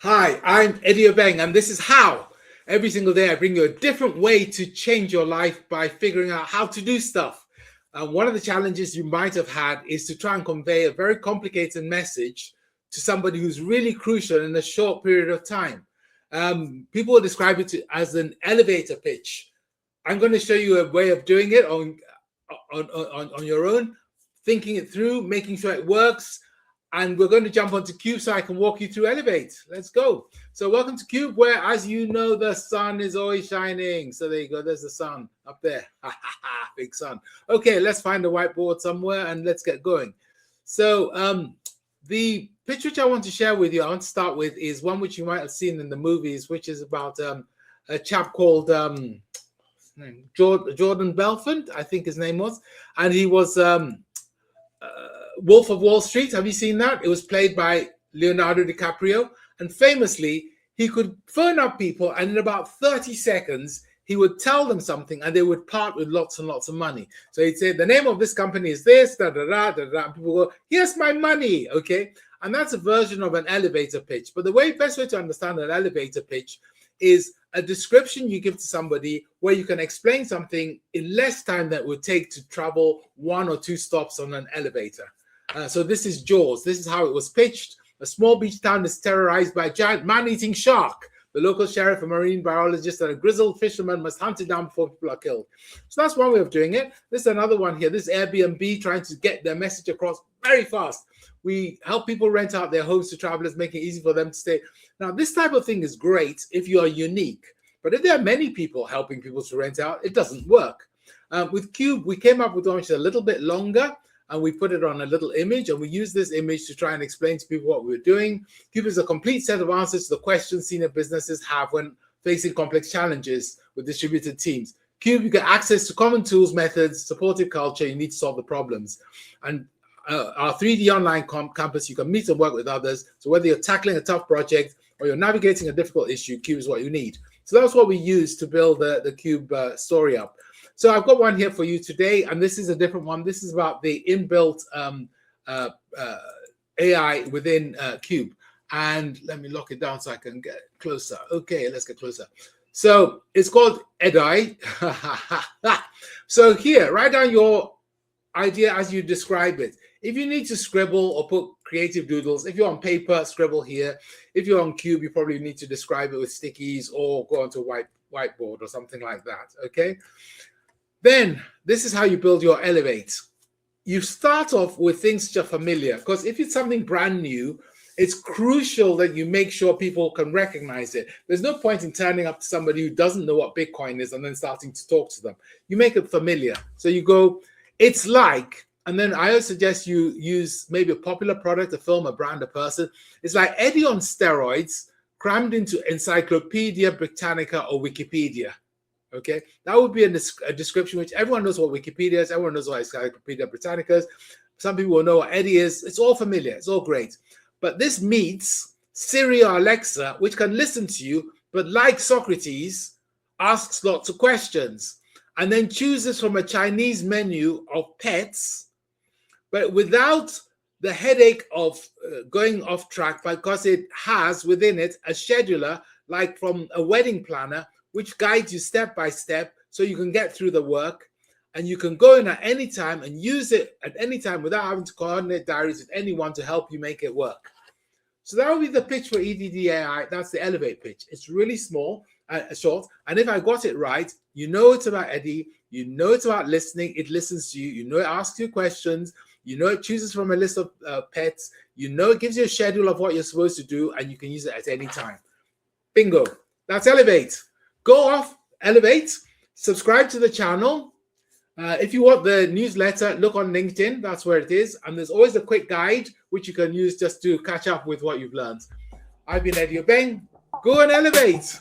Hi, I'm Eddie Obeng, and this is how every single day I bring you a different way to change your life by figuring out how to do stuff. One of the challenges you might have had is to try and convey a very complicated message to somebody who's really crucial in a short period of time. People will describe it as an elevator pitch. I'm going to show you a way of doing it on your own, thinking it through, making sure it works. And we're going to jump onto Cube so I can walk you through Elevate. Let's go. So welcome to Cube, where, as you know, the sun is always shining. So there you go. There's the sun up there. Big sun. Okay, let's find a whiteboard somewhere and let's get going. So the picture which I want to share with you, I want to start with, is one which you might have seen in the movies, which is about a chap called Jordan Belfort, I think his name was. And he was... Wolf of Wall Street. Have you seen that? It was played by Leonardo DiCaprio. And famously, he could phone up people and in about 30 seconds, he would tell them something and they would part with lots and lots of money. So he'd say, the name of this company is this, da da da da da. And people go, here's my money, okay? And that's a version of an elevator pitch. But the best way to understand an elevator pitch is a description you give to somebody where you can explain something in less time than it would take to travel 1 or 2 stops on an elevator. So this is Jaws. This is how it was pitched. A small beach town is terrorized by a giant man-eating shark. The local sheriff, a marine biologist, and a grizzled fisherman must hunt it down before people are killed. So that's one way of doing it. This is another one here. This is Airbnb trying to get their message across very fast. We help people rent out their homes to travelers, making it easy for them to stay. Now, this type of thing is great if you are unique. But if there are many people helping people to rent out, it doesn't work. With Cube, we came up with one which is a little bit longer, and we put it on a little image, and we use this image to try and explain to people what we're doing. Cube is a complete set of answers to the questions senior businesses have when facing complex challenges with distributed teams. Cube, you get access to common tools, methods, supportive culture. You need to solve the problems. And our 3D online campus, you can meet and work with others. So whether you're tackling a tough project or you're navigating a difficult issue, Cube is what you need. So that's what we use to build the Cube story up. So I've got one here for you today, and this is a different one. This is about the inbuilt AI within Cube. And let me lock it down so I can get closer. Okay, let's get closer. So it's called EDI. So here, write down your idea as you describe it. If you need to scribble or put creative doodles, if you're on paper, scribble here. If you're on Cube, you probably need to describe it with stickies or go onto a whiteboard or something like that, okay? Then this is how you build your Elevate. You start off with things which are familiar, because if it's something brand new, it's crucial that you make sure people can recognize it. There's no point in turning up to somebody who doesn't know what Bitcoin is and then starting to talk to them. You make it familiar. So you go, it's like, and then I always suggest you use maybe a popular product, a film, a brand, a person. It's like Eddie on steroids, crammed into Encyclopedia Britannica or Wikipedia. Okay, that would be a description which everyone knows what Wikipedia is. Everyone knows what Encyclopedia Britannica is. Some people will know what Eddie is. It's all familiar. It's all great. But this meets Siri or Alexa, which can listen to you, but like Socrates, asks lots of questions and then chooses from a Chinese menu of pets, but without the headache of going off track, because it has within it a scheduler, like from a wedding planner, which guides you step by step so you can get through the work, and you can go in at any time and use it at any time without having to coordinate diaries with anyone to help you make it work. So that will be the pitch for EDDAI. That's the Elevate pitch. It's really small, short. And if I got it right, you know it's about Eddie. You know it's about listening. It listens to you. You know it asks you questions. You know it chooses from a list of pets. You know it gives you a schedule of what you're supposed to do, and you can use it at any time. Bingo. That's Elevate. Go off, Elevate, subscribe to the channel. If you want the newsletter, look on LinkedIn. That's where it is. And there's always a quick guide, which you can use just to catch up with what you've learned. I've been Eddie Obeng. Go and elevate.